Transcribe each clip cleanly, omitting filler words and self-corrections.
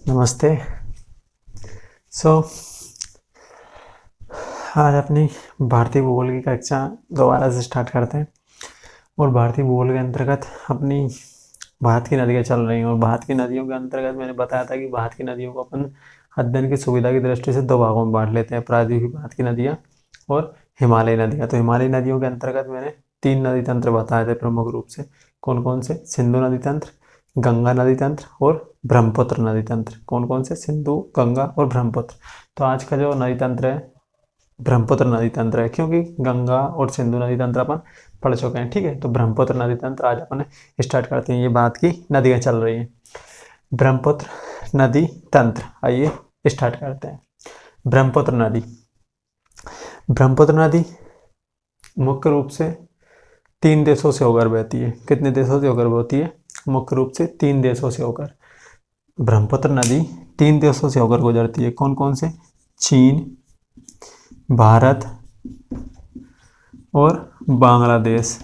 नमस्ते। सो आज अपनी भारतीय भूगोल की कक्षा दोबारा से स्टार्ट करते हैं। और भारतीय भूगोल के अंतर्गत अपनी भारत की नदियाँ चल रही हैं। और भारत की नदियों के अंतर्गत मैंने बताया था कि भारत की नदियों को अपन अध्ययन की सुविधा की दृष्टि से दो भागों में बांट लेते हैं, प्रायद्वीपीय भारत की नदियाँ और हिमालयी नदियाँ। तो हिमालयी नदियों के अंतर्गत मैंने 3 नदी तंत्र बताए थे प्रमुख रूप से। कौन कौन से? सिंधु नदी तंत्र, गंगा नदी तंत्र और ब्रह्मपुत्र नदी तंत्र। कौन कौन से? सिंधु, गंगा और ब्रह्मपुत्र। तो आज का जो नदी तंत्र है ब्रह्मपुत्र नदी तंत्र है, क्योंकि गंगा और सिंधु नदी तंत्र अपन पढ़ चुके हैं। ठीक है, तो ब्रह्मपुत्र नदी तंत्र आज अपन स्टार्ट करते हैं। ये भारत की नदियाँ चल रही हैं। ब्रह्मपुत्र नदी तंत्र, आइए स्टार्ट करते हैं। ब्रह्मपुत्र नदी। ब्रह्मपुत्र नदी मुख्य रूप से 3 देशों से होकर बहती है। कितने देशों से होकर बहती है? मुख्य रूप से 3 देशों से होकर। ब्रह्मपुत्र नदी 3 देशों से होकर गुजरती है। कौन कौन से? चीन, भारत और बांग्लादेश।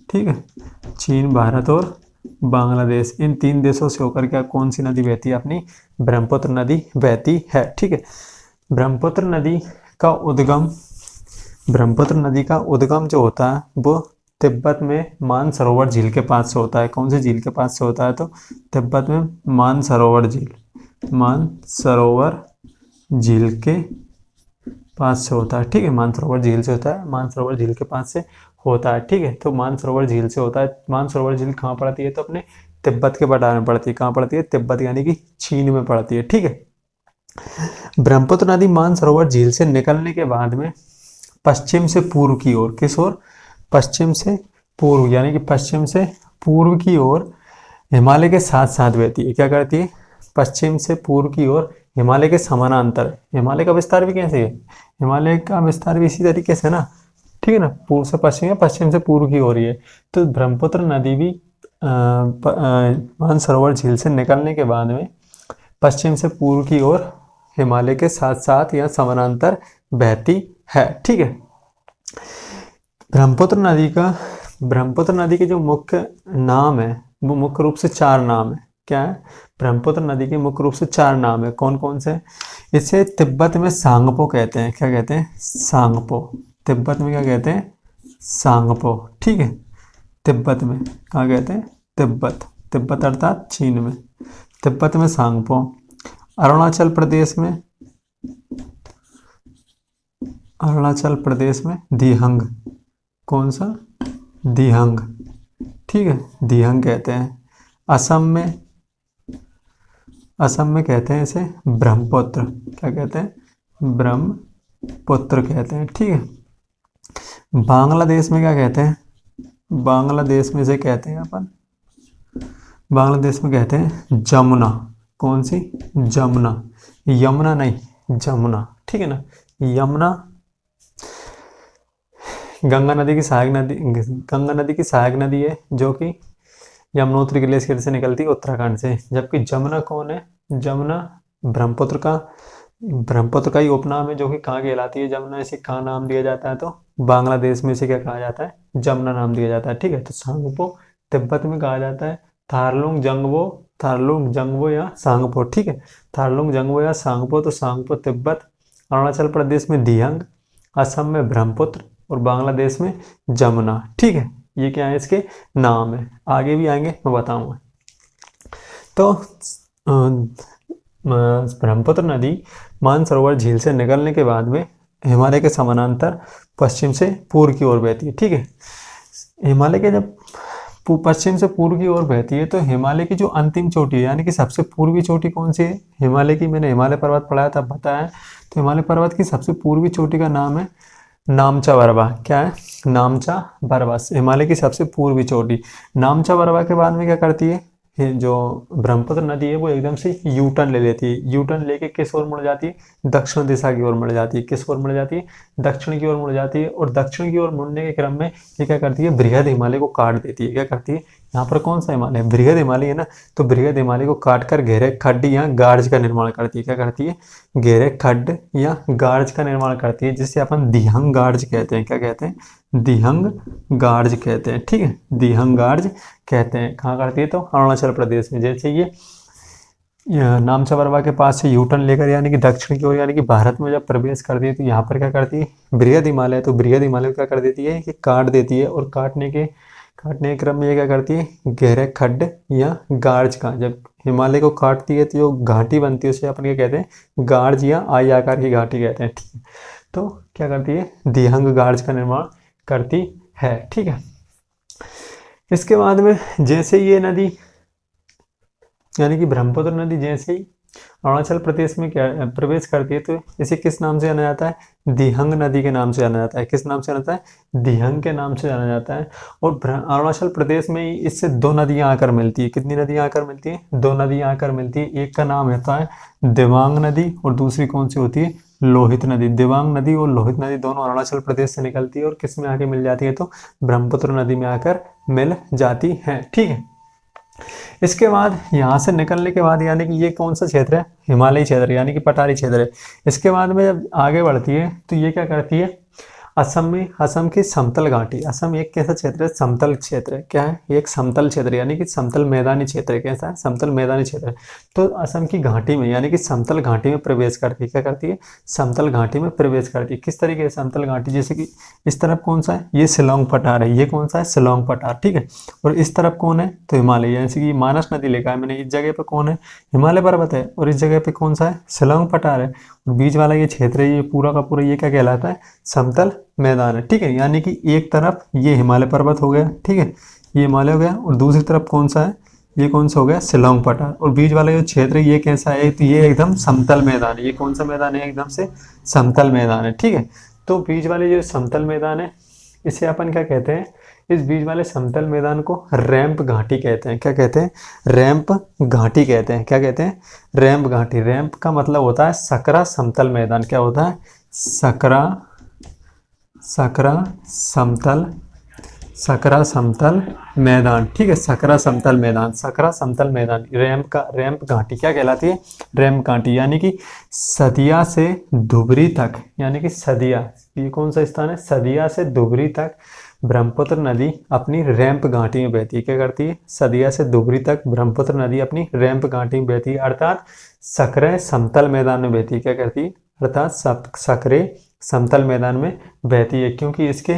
ठीक है, चीन, भारत और बांग्लादेश, इन 3 देशों से होकर क्या कौन सी नदी बहती है? अपनी ब्रह्मपुत्र नदी बहती है। ठीक है, ब्रह्मपुत्र नदी का उद्गम जो होता है वो तिब्बत में मानसरोवर झील के पास से होता है। कौन से झील के पास से होता है? तो तिब्बत में मानसरोवर झील के पास से होता है। ठीक है, मानसरोवर झील से होता है, मानसरोवर झील के पास से होता है। ठीक है, तो मानसरोवर झील से होता है। मानसरोवर झील कहाँ पड़ती है? तो अपने तिब्बत के पठार में पड़ती है। कहाँ पड़ती है? तिब्बत यानी कि चीन में पड़ती है। ठीक है, ब्रह्मपुत्र नदी मानसरोवर झील से निकलने के बाद में पश्चिम से पूर्व की ओर, किस ओर? पश्चिम से पूर्व, यानी कि पश्चिम से पूर्व की ओर हिमालय के साथ साथ बहती है। क्या करती है? पश्चिम से पूर्व की ओर हिमालय के समानांतर। हिमालय का विस्तार भी कैसे है? हिमालय का विस्तार भी इसी तरीके से ना, ठीक है ना, पूर्व से पश्चिम या पश्चिम से पूर्व की ओर ही है। तो ब्रह्मपुत्र नदी भी मानसरोवर झील से निकलने के बाद में पश्चिम से पूर्व की ओर हिमालय के साथ साथ या समानांतर बहती है। ठीक है, ब्रह्मपुत्र नदी के जो मुख्य नाम है वो मुख्य रूप से 4 नाम है। क्या है? ब्रह्मपुत्र नदी के मुख्य रूप से 4 नाम है। कौन कौन से? इसे तिब्बत में सांगपो कहते हैं। क्या कहते हैं? सांगपो। तिब्बत में क्या कहते हैं? सांगपो। ठीक है, तिब्बत में कहाँ कहते हैं? तिब्बत अर्थात चीन में। तिब्बत में सांगपो। अरुणाचल प्रदेश में दिहंग। कौन सा? दिहंग। ठीक है, दिहंग कहते हैं। असम में कहते हैं इसे ब्रह्मपुत्र। क्या कहते हैं? ब्रह्मपुत्र कहते हैं। ठीक है, बांग्लादेश में क्या कहते हैं? बांग्लादेश में से कहते हैं अपन, बांग्लादेश में कहते हैं जमुना। कौन सी? जमुना। यमुना नहीं, जमुना। ठीक है ना, यमुना गंगा नदी की सहायक नदी है, जो कि यमुनोत्री ग्लेशियर से निकलती है उत्तराखंड से। जबकि जमुना कौन है? जमुना ब्रह्मपुत्र का ही उपनाम है, जो कि कहाँ कहलाती है जमुना? इसे कहाँ नाम दिया जाता है? तो बांग्लादेश में इसे क्या कहा जाता है? जमुना नाम दिया जाता है। ठीक है, तो सांगपो तिब्बत में कहा जाता है थारलुंग जंगबो या सांगपो। ठीक है, थारलुंग जंगबो या सांगपो। तो सांगपो तिब्बत, अरुणाचल प्रदेश में दिहंग, असम में ब्रह्मपुत्र और बांग्लादेश में जमुना। ठीक है, ये क्या है? इसके नाम है। आगे भी आएंगे, मैं बताऊंगा। तो ब्रह्मपुत्र नदी मानसरोवर झील से निकलने के बाद में हिमालय के समानांतर पश्चिम से पूर्व की ओर बहती है। ठीक है, हिमालय के जब पश्चिम से पूर्व की ओर बहती है तो हिमालय की जो अंतिम चोटी है, यानी कि सबसे पूर्वी चोटी कौन सी है हिमालय की? मैंने हिमालय पर्वत पढ़ाया था, बताया। तो हिमालय पर्वत की सबसे पूर्वी चोटी का नाम है नामचा बरवा। क्या है? नामचा बरवा, हिमालय की सबसे पूर्वी चोटी। नामचा बरवा के बाद में क्या करती है? जो ब्रह्मपुत्र नदी है वो एकदम से यू टर्न ले लेती है। यू टर्न लेके किस ओर मुड़ जाती है? दक्षिण दिशा की ओर मुड़ जाती है। किस ओर मुड़ जाती है? दक्षिण की ओर मुड़ जाती है। और दक्षिण की ओर मुड़ने के क्रम में ये क्या करती है? बृहद हिमालय को काट देती है। क्या करती है? यहाँ पर कौन सा हिमालय है? बृहद हिमालय है ना, तो बृहद हिमालय को काट कर गहरे खड्ड या गार्ज का निर्माण करती है। क्या करती है? गहरे खड्ड या गार्ज का निर्माण करती है, जिसे अपन दिहंग गार्ज कहते हैं। क्या कहते हैं? दिहंग गार्ज कहते हैं। ठीक है, दिहंग गार्ज कहते हैं। कहाँ करती है? तो अरुणाचल प्रदेश में। जैसे ये नामचबरवा के पास से यूटर्न लेकर यानी कि दक्षिण की ओर यानी कि भारत में जब प्रवेश करती है तो यहाँ पर क्या करती है, बृहद हिमालय, तो बृहद हिमालय को क्या कर देती है कि काट देती है, और काटने के क्रम में ये क्या करती है, गहरे खड्ड या गार्ज का, जब हिमालय को काटती है तो जो घाटी बनती है उसे अपन क्या कहते हैं, गार्ज या आई आकार की घाटी कहते हैं। ठीक है, तो क्या करती है, दिहंग गार्ज का निर्माण करती है। ठीक है, इसके बाद में जैसे ये नदी यानी कि ब्रह्मपुत्र नदी जैसे ही अरुणाचल प्रदेश में क्या प्रवेश करती है तो इसे किस नाम से जाना जाता है, दिहंग नदी के नाम से जाना जाता है। किस नाम से जाना जाता है, दिहंग के नाम से जाना जाता है। और अरुणाचल प्रदेश में ही इससे दो नदियां आकर मिलती है। कितनी नदियां आकर मिलती है, दो नदियां आकर मिलती है। एक का नाम होता है दिबांग नदी और दूसरी कौन सी होती है, लोहित नदी। दिबांग नदी और लोहित नदी दोनों अरुणाचल प्रदेश से निकलती है और किस में आके मिल जाती है, तो ब्रह्मपुत्र नदी में आकर मिल जाती है। ठीक है, इसके बाद यहाँ से निकलने के बाद यानी कि ये कौन सा क्षेत्र है, हिमालयी क्षेत्र यानी कि पठारी क्षेत्र है। इसके बाद में जब आगे बढ़ती है तो ये क्या करती है, असम में, असम की समतल घाटी, असम एक कैसा क्षेत्र है, समतल क्षेत्र है। क्या है, एक समतल क्षेत्र यानी कि समतल मैदानी क्षेत्र है। कैसा है, समतल मैदानी क्षेत्र है। तो असम की घाटी में यानी कि समतल घाटी में प्रवेश करती है। क्या करती है, समतल घाटी में प्रवेश करती है। किस तरीके से समतल घाटी, जैसे कि इस तरफ कौन सा है, ये शिलोंग पठार है, ये कौन सा है, शिलोंग पठार। ठीक है, और इस तरफ कौन है, तो हिमालय, जैसे कि मानस नदी लिखा है मैंने, इस जगह पे कौन है, हिमालय पर्वत है, और इस जगह पे कौन सा है, शिलोंग पठार है। और बीच वाला ये क्षेत्र है, ये पूरा का पूरा ये क्या कहलाता है, समतल मैदान है। ठीक है, यानी कि एक तरफ ये हिमालय पर्वत हो गया, ठीक है, ये हिमालय हो गया, और दूसरी तरफ कौन सा है, ये कौन सा हो गया, शिलोंग पठार। और बीच वाला जो क्षेत्र ये कैसा है, तो ये एकदम समतल मैदान है। ये कौन सा मैदान है, एकदम से समतल मैदान है। ठीक है, तो बीच वाले जो समतल मैदान है इसे अपन क्या कहते हैं, इस बीच वाले समतल मैदान को रैंप घाटी कहते हैं। क्या कहते हैं, रैंप घाटी कहते हैं। क्या कहते हैं, रैंप घाटी। रैंप का मतलब होता है सकरा समतल मैदान। क्या होता है, सकरा समतल मैदान। ठीक है, सकरा समतल मैदान, सकरा समतल मैदान। रैंप घाटी क्या कहलाती है, रैंप घाटी, यानी कि सदिया से धुबरी तक, यानी कि सदिया, ये कौन सा स्थान है, सदिया से धुबरी तक ब्रह्मपुत्र नदी अपनी रैंप घाटी में बहती है। क्या करती है, सदिया से धुबरी तक ब्रह्मपुत्र नदी अपनी रैंप घाटी में बहती है, अर्थात सकरे समतल मैदान में बहती है। क्या करती है, अर्थात सकरे समतल मैदान में बहती है, क्योंकि इसके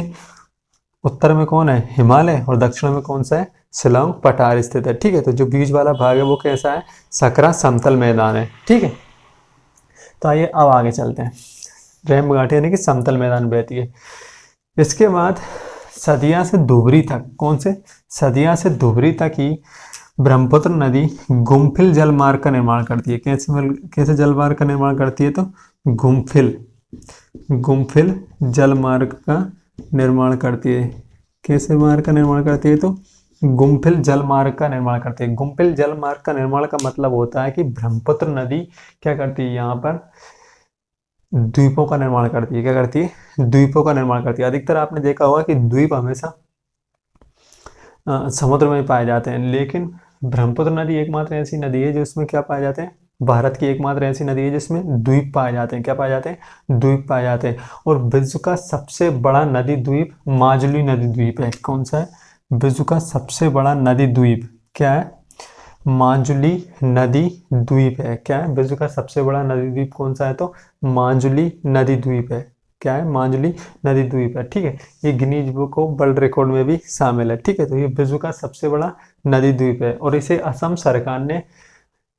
उत्तर में कौन है, हिमालय, और दक्षिण में कौन सा है, शिलोंग पठार स्थित है। ठीक है, तो जो बीच वाला भाग है वो कैसा है, सकरा समतल मैदान है। ठीक है, तो आइए अब आगे चलते हैं। रैंप घाटी यानी कि समतल मैदान बहती है। इसके बाद सदिया से धुबरी तक, कौन से, सदिया से धुबरी तक ही ब्रह्मपुत्र नदी गुम्फिल जलमार्ग का निर्माण करती है। कैसे जलमार्ग का निर्माण करती है, तो गुम्फिल जलमार्ग का निर्माण करती है। कैसे मार्ग का निर्माण करती है, तो गुम्फिल जलमार्ग का निर्माण करती है। गुम्फिल जलमार्ग का निर्माण का मतलब होता है कि ब्रह्मपुत्र नदी क्या करती है, यहाँ पर द्वीपों का निर्माण करती है। क्या करती है, द्वीपों का निर्माण करती है। अधिकतर आपने देखा होगा कि द्वीप हमेशा समुद्र में पाए जाते हैं, लेकिन ब्रह्मपुत्र नदी एकमात्र ऐसी नदी है जिसमें क्या पाए जाते हैं, भारत की एकमात्र ऐसी नदी है जिसमें द्वीप पाए जाते हैं। क्या पाए जाते हैं, द्वीप पाए जाते हैं। और विश्व का सबसे बड़ा नदी द्वीप माजुली नदी द्वीप है। कौन सा है, विश्व का सबसे बड़ा नदी द्वीप क्या है, माजुली नदी द्वीप है। क्या है, विश्व का सबसे बड़ा नदी द्वीप कौन सा है, तो माजुली नदी द्वीप है। क्या है, माजुली नदी द्वीप है। ठीक है, ये Guinness book of world record में भी शामिल है। ठीक है, तो ये विश्व का सबसे बड़ा नदी द्वीप है और इसे असम सरकार ने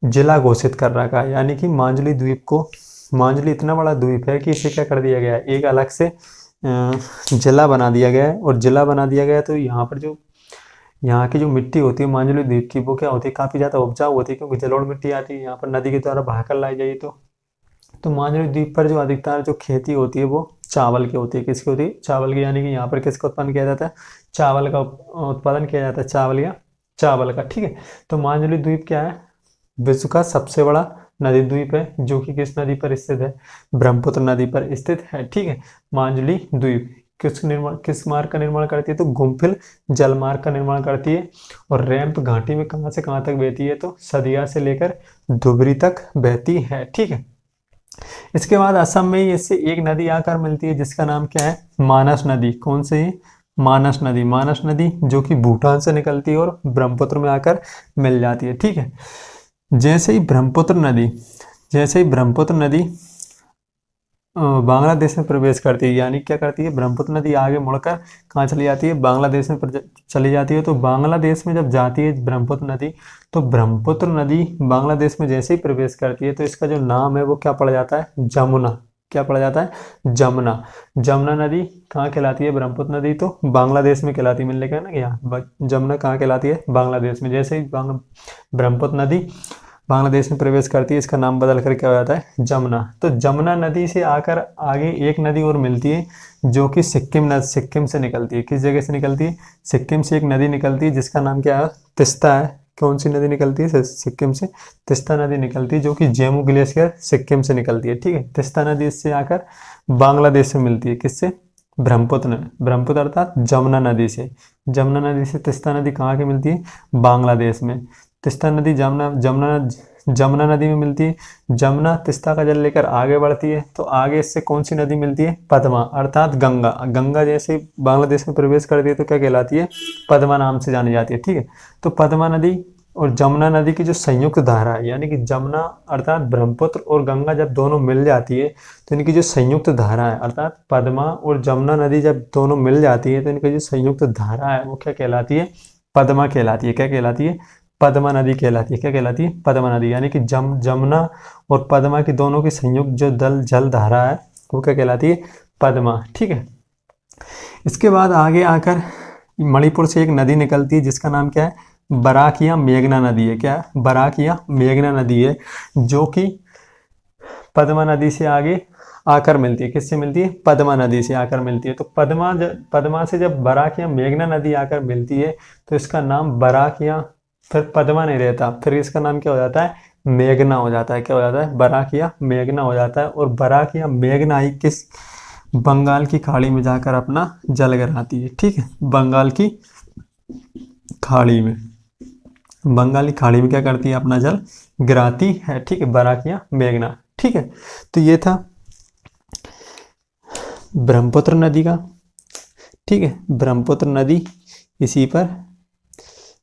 जिला घोषित कर रखा है। यानी कि माजुली द्वीप को, माजुली इतना बड़ा द्वीप है कि इसे क्या कर दिया गया है, एक अलग से जिला बना दिया गया है। और जिला बना दिया गया है तो यहाँ पर जो यहाँ की जो मिट्टी होती है माजुली द्वीप की, वो क्या होती है, काफ़ी ज़्यादा उपजाऊ होती है, क्योंकि जलोढ़ मिट्टी आती है यहाँ पर नदी के द्वारा बहाकर लाई जाए। तो माजुली द्वीप पर जो अधिकतर जो खेती होती है वो चावल की होती है। किसकी होती है, चावल की। यानी कि यहाँ पर किसका उत्पादन किया जाता है, चावल का उत्पादन किया जाता है, चावल या चावल का। ठीक है, तो माजुली द्वीप क्या है, विश्व का सबसे बड़ा नदी द्वीप है, जो कि किस नदी पर स्थित है, ब्रह्मपुत्र नदी पर स्थित है। ठीक है, माजुली द्वीप किस मार्ग का निर्माण करती है, तो गुम्फिल जलमार्ग का निर्माण करती है। और रैंप घाटी में कहाँ से कहाँ तक बहती है, तो सदिया से लेकर धुबरी तक बहती है। ठीक है, इसके बाद असम में ही इससे एक नदी आकर मिलती है जिसका नाम क्या है, मानस नदी। कौन सी, मानस नदी। मानस नदी जो कि भूटान से निकलती है और ब्रह्मपुत्र में आकर मिल जाती है। ठीक है, जैसे ही ब्रह्मपुत्र नदी बांग्लादेश में प्रवेश करती है, यानी क्या करती है, ब्रह्मपुत्र नदी आगे मुड़कर कहाँ चली जाती है, बांग्लादेश में चली जाती है। तो बांग्लादेश में जब जाती है ब्रह्मपुत्र नदी, तो ब्रह्मपुत्र नदी बांग्लादेश में जैसे ही प्रवेश करती है तो इसका जो नाम है वो क्या पड़ जाता है, जमुना। क्या पड़ जाता है, जमुना। जमुना नदी कहाँ कहलाती है, ब्रह्मपुत्र नदी तो बांग्लादेश में कहलाती है। मिलने का ना, यहाँ जमुना कहाँ कहलाती है, बांग्लादेश में। जैसे ही ब्रह्मपुत्र नदी बांग्लादेश में प्रवेश करती है, इसका नाम बदल कर क्या हो जाता है, जमुना। तो जमुना नदी से आकर आगे एक नदी और मिलती है जो कि सिक्किम से निकलती है। किस जगह से निकलती है, सिक्किम से एक नदी निकलती है जिसका नाम क्या है, तिस्ता है। कौन सी नदी निकलती है, सिक्किम से तिस्ता नदी निकलती है, जो कि जेमू ग्लेशियर सिक्किम से निकलती है। ठीक है, तिस्ता नदी इससे आकर बांग्लादेश में मिलती है। किससे, ब्रह्मपुत्र अर्थात जमुना नदी से। जमुना नदी से तिस्ता नदी कहाँ की मिलती है, बांग्लादेश में। तिस्ता नदी जमुना नदी में मिलती है। जमुना तिस्ता का जल लेकर आगे बढ़ती है, तो आगे इससे कौन सी नदी मिलती है, पद्मा अर्थात गंगा। गंगा जैसे बांग्लादेश में प्रवेश करती है तो क्या कहलाती है, पद्मा नाम से जानी जाती है। ठीक है, तो पद्मा नदी और जमुना नदी की जो संयुक्त धारा है, यानी कि जमुना अर्थात ब्रह्मपुत्र और गंगा जब दोनों मिल जाती है तो इनकी जो संयुक्त धारा है, अर्थात पद्मा और जमुना नदी जब दोनों मिल जाती है तो इनकी जो संयुक्त धारा है वो क्या कहलाती है, पद्मा कहलाती है। क्या कहलाती है, पद्मा नदी कहलाती है। क्या कहलाती है, पद्मा नदी। यानी कि जमुना और पद्मा की दोनों की संयुक्त जो जल धारा है वो क्या कहलाती है, पद्मा। ठीक है, इसके बाद आगे आकर मणिपुर से एक नदी निकलती है जिसका नाम क्या है, बराक या मेघना नदी है। क्या है, बराक या मेघना नदी है, जो कि पद्मा नदी से आगे आकर मिलती है। किससे मिलती है, पद्मा नदी से आकर मिलती है। तो पद्मा से जब बराक या मेघना नदी आकर मिलती है तो इसका नाम बराक या फिर पद्मा नहीं रहता, फिर इसका नाम क्या हो जाता है, मेघना हो जाता है। क्या हो जाता है, बराक या मेघना हो जाता है। और बराक या मेघना ही किस, बंगाल की खाड़ी में जाकर अपना जल गिराती है। ठीक है, बंगाल की खाड़ी में क्या करती है, अपना जल गिराती है। ठीक है, बराक या मेघना। ठीक है, तो ये था ब्रह्मपुत्र नदी का। ठीक है, ब्रह्मपुत्र नदी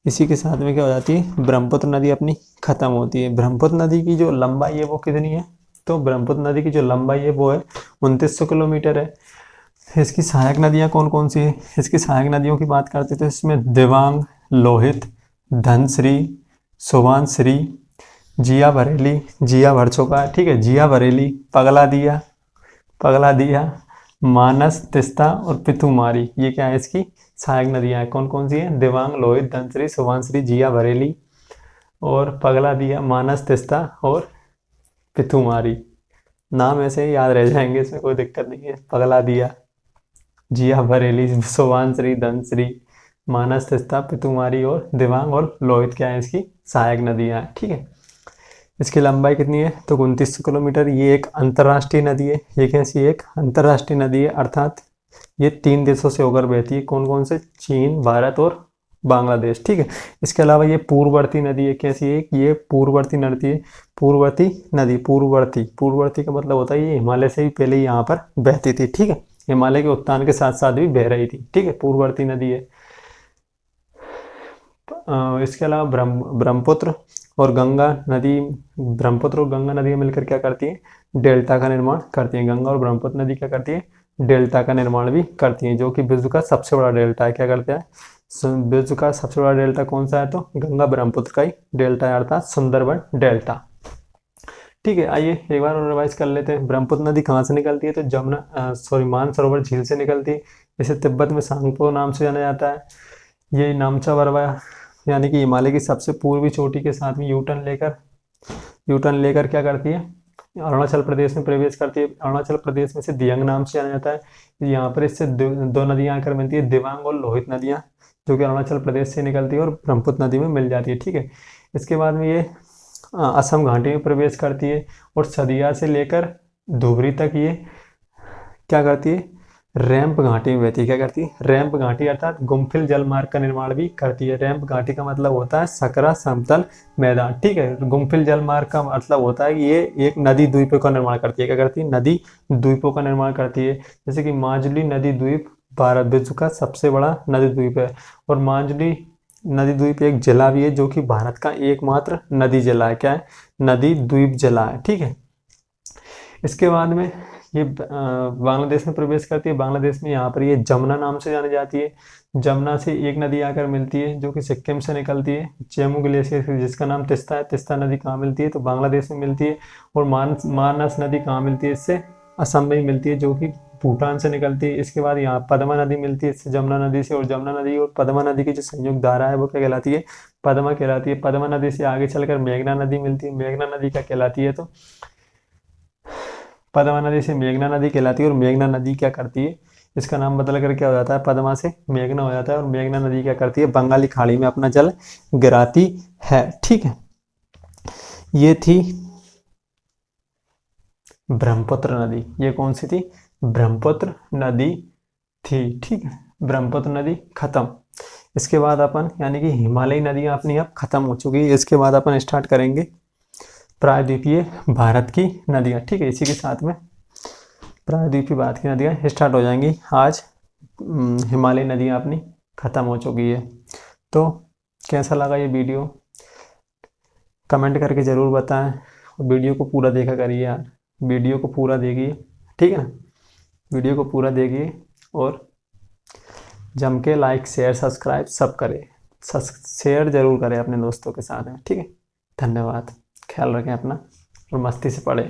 इसी के साथ में क्या हो जाती है, ब्रह्मपुत्र नदी अपनी खत्म होती है। ब्रह्मपुत्र नदी की जो लंबाई है वो कितनी है, तो ब्रह्मपुत्र नदी की जो लंबाई है वो है 2900 किलोमीटर है। इसकी सहायक नदियाँ कौन कौन सी है, इसकी सहायक नदियों की बात करते तो इसमें दिबांग, लोहित, धनश्री, सुबानश्री, जिया भर चुका है। ठीक है, जिया बरेली, पगला दिया, मानस, तिस्ता और पिथुमारी, ये क्या है, इसकी सहायक नदियाँ हैं। कौन कौन सी हैं, दिबांग, लोहित, धनश्री, सुबानश्री, जिया बरेली और पगला दिया, मानस, तिस्ता और पिथुमारी। नाम ऐसे ही याद रह जाएंगे, इसमें कोई दिक्कत नहीं है। पगला दिया, जिया बरेली, सुबानश्री, धनश्री, मानस, तिस्ता, पिथुमारी और दिबांग और लोहित क्या है, इसकी सहायक नदियाँ हैं। ठीक है, इसकी लंबाई कितनी है, तो 2900 किलोमीटर। ये एक अंतर्राष्ट्रीय नदी है। ये कैसी, एक अंतर्राष्ट्रीय नदी है, अर्थात ये 3 देशों से होकर बहती है। कौन कौन से, चीन, भारत और बांग्लादेश। ठीक है, इसके अलावा ये पूर्ववर्ती नदी है। कैसी है, ये पूर्ववर्ती नदी है। पूर्ववर्ती का मतलब होता है ये हिमालय से भी पहले यहाँ पर बहती थी। ठीक है, हिमालय के उत्तान के साथ साथ भी बह रही थी। ठीक है, पूर्ववर्ती नदी है। इसके अलावा ब्रह्मपुत्र और गंगा नदी मिलकर क्या करती है, डेल्टा का निर्माण करती है। गंगा और ब्रह्मपुत्र नदी क्या करती है, डेल्टा का निर्माण भी करती है, जो कि विश्व का सबसे बड़ा डेल्टा है। क्या करते हैं, विश्व का सबसे बड़ा डेल्टा कौन सा है, तो गंगा ब्रह्मपुत्र का ही डेल्टा है, अर्थात सुंदरबन डेल्टा। ठीक है, आइए एक बार और रिवाइज कर लेते हैं। ब्रह्मपुत्र नदी कहाँ से निकलती है, तो मानसरोवर झील से निकलती है। इसे तिब्बत में सांगपो नाम से जाना जाता है। ये नामचा बरवा यानी कि हिमालय की सबसे पूर्वी चोटी के साथ में यूटर्न लेकर क्या करती है, अरुणाचल प्रदेश में प्रवेश करती है। अरुणाचल प्रदेश में से दियांग नाम से जाना जाता है। यहाँ पर इससे दो नदियाँ आकर मिलती है, दिबांग और लोहित नदियाँ, जो कि अरुणाचल प्रदेश से निकलती है और ब्रह्मपुत्र नदी में मिल जाती है। ठीक है, इसके बाद में ये असम घाटी में प्रवेश करती है और सदिया से लेकर धुबरी तक ये क्या करती है, रैंप घाटी में बहती है। क्या करती है, रैंप घाटी अर्थात गुम्फिल जलमार्ग का निर्माण भी करती है। रैंप घाटी का मतलब होता है सकरा समतल मैदान। ठीक है, गुम्फिल जलमार्ग का मतलब होता है कि ये एक नदी द्वीपों का निर्माण करती है। क्या करती है, नदी द्वीपों का निर्माण करती है। जैसे कि माजुली नदी द्वीप भारत विश्व का सबसे बड़ा नदी द्वीप है और माजुली नदी द्वीप एक जिला भी है जो कि भारत का एकमात्र नदी जिला है। क्या है? नदी द्वीप जिला है। ठीक है। इसके बाद में ये बांग्लादेश में प्रवेश करती है। बांग्लादेश में यहाँ पर ये जमुना नाम से जानी जाती है। जमुना से एक नदी आकर मिलती है जो कि सिक्किम से निकलती है। चेमू ग्लेशियर से, जिसका नाम तिस्ता है। तिस्ता नदी कहाँ मिलती है? तो बांग्लादेश में मिलती है। और मानस नदी कहाँ मिलती है? इससे असम में ही मिलती है, जो कि भूटान से निकलती है। इसके बाद यहाँ पद्मा नदी मिलती है इससे, जमुना नदी से। और जमुना नदी और पद्मा नदी की जो संयुक्त धारा है वो क्या कहलाती है? पद्मा कहलाती है। पद्मा नदी से आगे चलकर मेघना नदी मिलती है। मेघना नदी क्या कहलाती है? तो पद्मा नदी से मेघना नदी कहलाती है। और मेघना नदी क्या करती है? इसका नाम बदल कर क्या हो जाता है? पद्मा से मेघना हो जाता है। और मेघना नदी क्या करती है? बंगाली खाड़ी में अपना जल गिराती है। ठीक है। ये थी ब्रह्मपुत्र नदी। ये कौन सी थी? ब्रह्मपुत्र नदी थी। ठीक है। ब्रह्मपुत्र नदी खत्म। इसके बाद अपन यानी कि हिमालयी नदियां अपनी अब खत्म हो चुकी है। इसके बाद अपन स्टार्ट करेंगे प्रायद्वीपीय भारत की नदियां। ठीक है। इसी के साथ में प्रायद्वीपीय भारत की नदियां स्टार्ट हो जाएंगी। आज हिमालयी नदियां अपनी खत्म हो चुकी है। तो कैसा लगा ये वीडियो? कमेंट करके ज़रूर बताएं। और वीडियो को पूरा देखा करिए यार, वीडियो को पूरा देखिए। ठीक है ना? वीडियो को पूरा देखिए और जम के लाइक शेयर सब्सक्राइब सब करें। शेयर जरूर करें अपने दोस्तों के साथ में। ठीक है। धन्यवाद। ख्याल रखें अपना और मस्ती से पढ़ें।